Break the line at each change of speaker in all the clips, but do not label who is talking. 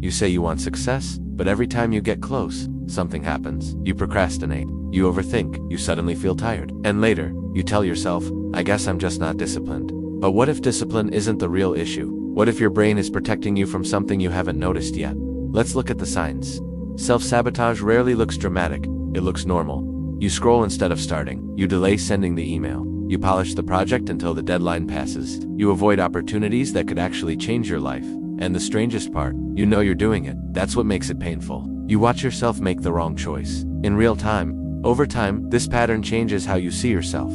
You say you want success, but every time you get close, something happens. You procrastinate, you overthink, you suddenly feel tired. And later, you tell yourself, I guess I'm just not disciplined. But what if discipline isn't the real issue? What if your brain is protecting you from something you haven't noticed yet? Let's look at the signs. Self-sabotage rarely looks dramatic, it looks normal. You scroll instead of starting. You delay sending the email. You polish the project until the deadline passes. You avoid opportunities that could actually change your life. And the strangest part, you know you're doing it. That's what makes it painful. You watch yourself make the wrong choice. In real time. Over time, this pattern changes how you see yourself.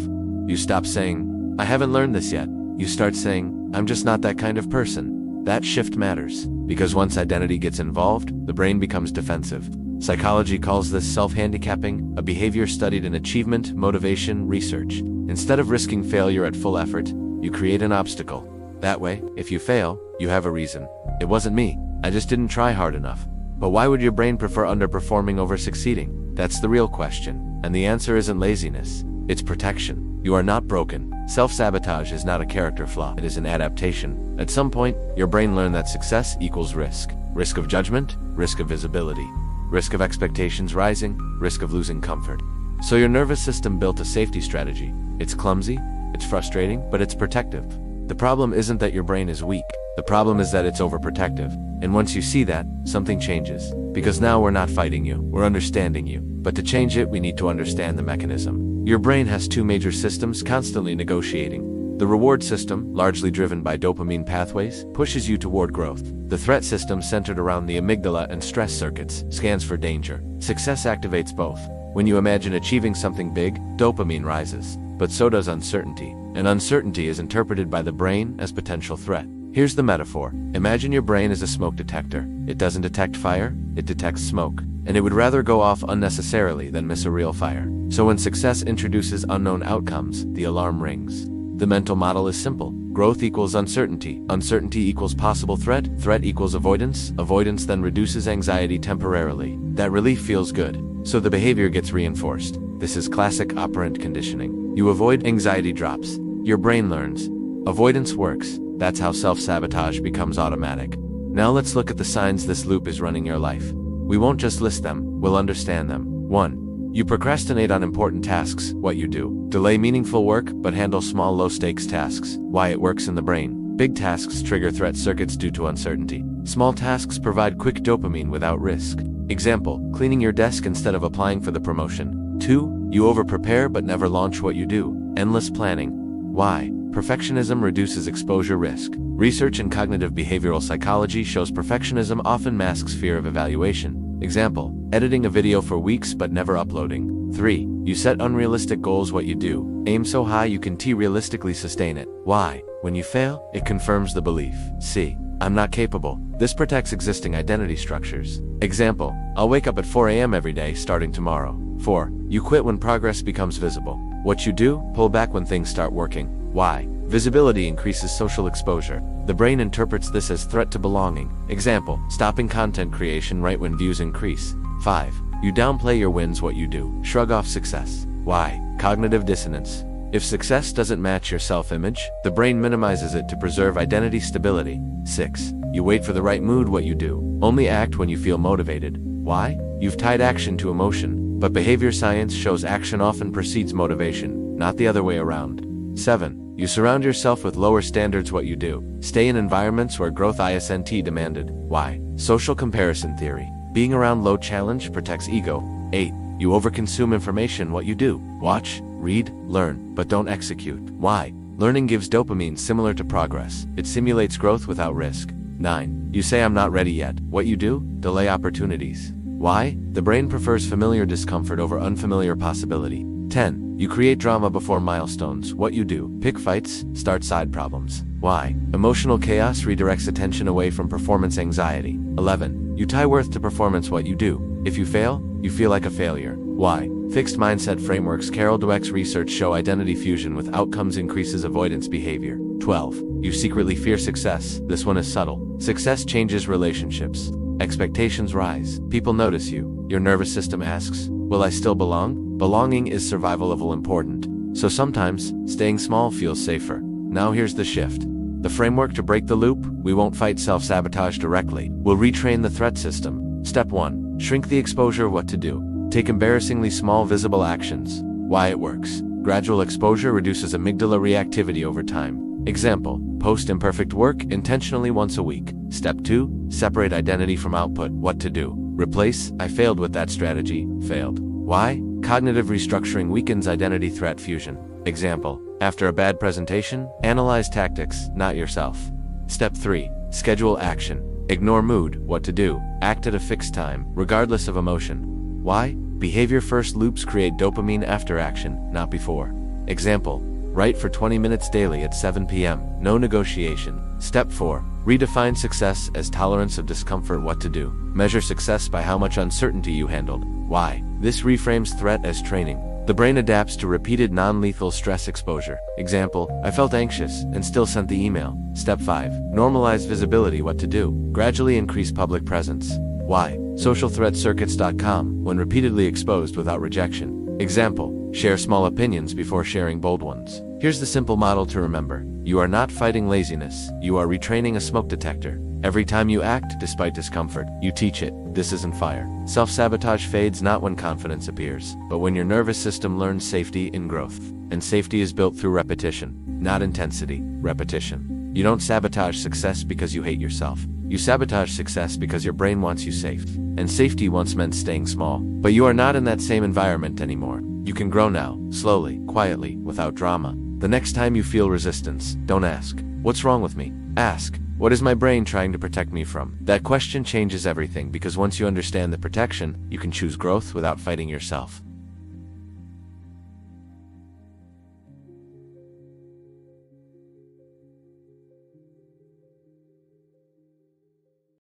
You stop saying, I haven't learned this yet. You start saying, I'm just not that kind of person. That shift matters. Because once identity gets involved, the brain becomes defensive. Psychology calls this self-handicapping, a behavior studied in achievement, motivation, research. Instead of risking failure at full effort, you create an obstacle. That way, if you fail, you have a reason. It wasn't me, I just didn't try hard enough. But why would your brain prefer underperforming over succeeding? That's the real question. And the answer isn't laziness, it's protection. You are not broken. Self-sabotage is not a character flaw, it is an adaptation. At some point, your brain learned that success equals risk. Risk of judgment, risk of visibility. Risk of expectations rising, risk of losing comfort. So your nervous system built a safety strategy. It's clumsy, it's frustrating, but it's protective. The problem isn't that your brain is weak. The problem is that it's overprotective. And once you see that, something changes. Because now we're not fighting you, we're understanding you. But to change it, we need to understand the mechanism. Your brain has two major systems constantly negotiating. The reward system, largely driven by dopamine pathways, pushes you toward growth. The threat system, centered around the amygdala and stress circuits, scans for danger. Success activates both. When you imagine achieving something big, dopamine rises. But so does uncertainty. And uncertainty is interpreted by the brain as potential threat. Here's the metaphor. Imagine your brain is a smoke detector. It doesn't detect fire, it detects smoke. And it would rather go off unnecessarily than miss a real fire. So when success introduces unknown outcomes, the alarm rings. The mental model is simple. Growth equals uncertainty. Uncertainty equals possible threat. Threat equals avoidance. Avoidance then reduces anxiety temporarily. That relief feels good. So the behavior gets reinforced. This is classic operant conditioning. You avoid, anxiety drops. Your brain learns. Avoidance works. That's how self-sabotage becomes automatic. Now let's look at the signs this loop is running your life. We won't just list them, we'll understand them. 1. You procrastinate on important tasks, what you do. Delay meaningful work, but handle small low-stakes tasks. Why it works in the brain. Big tasks trigger threat circuits due to uncertainty. Small tasks provide quick dopamine without risk. Example, cleaning your desk instead of applying for the promotion. 2. You overprepare but never launch what you do. Endless planning. Why? Perfectionism reduces exposure risk. Research in cognitive behavioral psychology shows perfectionism often masks fear of evaluation. Example, editing a video for weeks but never uploading. 3. You set unrealistic goals, what you do. Aim so high you can realistically sustain it. Why? When you fail, it confirms the belief. C. I'm not capable. This protects existing identity structures. Example, I'll wake up at 4 a.m. every day starting tomorrow. 4. You quit when progress becomes visible. What you do, pull back when things start working. Why? Visibility increases social exposure. The brain interprets this as threat to belonging. Example, stopping content creation right when views increase. 5. You downplay your wins, what you do. Shrug off success. Why? Cognitive dissonance. If success doesn't match your self-image, the brain minimizes it to preserve identity stability. 6. You wait for the right mood, what you do. Only act when you feel motivated. Why? You've tied action to emotion. But behavior science shows action often precedes motivation, not the other way around. 7. You surround yourself with lower standards, what you do. Stay in environments where growth isn't demanded. Why? Social comparison theory. Being around low challenge protects ego. 8. You overconsume information, what you do. Watch, read, learn, but don't execute. Why? Learning gives dopamine similar to progress. It simulates growth without risk. 9. You say I'm not ready yet. What you do? Delay opportunities. Why? The brain prefers familiar discomfort over unfamiliar possibility. 10. You create drama before milestones. What you do? Pick fights, start side problems. Why? Emotional chaos redirects attention away from performance anxiety. 11. You tie worth to performance. What you do? If you fail, you feel like a failure. Why? Fixed mindset frameworks. Carol Dweck's research show identity fusion with outcomes increases avoidance behavior. 12. You secretly fear success. This one is subtle. Success changes relationships. Expectations rise. People notice you. Your nervous system asks, will I still belong? Belonging is survival level important. So sometimes, staying small feels safer. Now here's the shift. The framework to break the loop: we won't fight self-sabotage directly. We'll retrain the threat system. Step 1. Shrink the exposure. What to do. Take embarrassingly small visible actions. Why it works. Gradual exposure reduces amygdala reactivity over time. Example: post imperfect work intentionally once a week. Step 2. Separate identity from output. What to do. Replace "I failed" with "that strategy failed." Why? Cognitive restructuring weakens identity threat fusion. Example: after a bad presentation, analyze tactics, not yourself. Step 3. Schedule action. Ignore mood. What to do. Act at a fixed time, regardless of emotion. Why? Behavior first loops create dopamine after action, not before. Example: write for 20 minutes daily at 7 p.m. No negotiation. Step 4. Redefine success as tolerance of discomfort. What to do. Measure success by how much uncertainty you handled. Why? This reframes threat as training. The brain adapts to repeated non-lethal stress exposure. Example: I felt anxious and still sent the email. Step 5. Normalize visibility. What to do. Gradually increase public presence. Why? Socialthreatcircuits.com, when repeatedly exposed without rejection. Example: share small opinions before sharing bold ones. Here's the simple model to remember. You are not fighting laziness, you are retraining a smoke detector. Every time you act despite discomfort, you teach it, this isn't fire. Self-sabotage fades not when confidence appears, but when your nervous system learns safety in growth. And safety is built through repetition, not intensity, repetition. You don't sabotage success because you hate yourself. You sabotage success because your brain wants you safe. And safety once meant staying small. But you are not in that same environment anymore. You can grow now, slowly, quietly, without drama. The next time you feel resistance, don't ask, "What's wrong with me?" Ask, "What is my brain trying to protect me from?" That question changes everything, because once you understand the protection, you can choose growth without fighting yourself.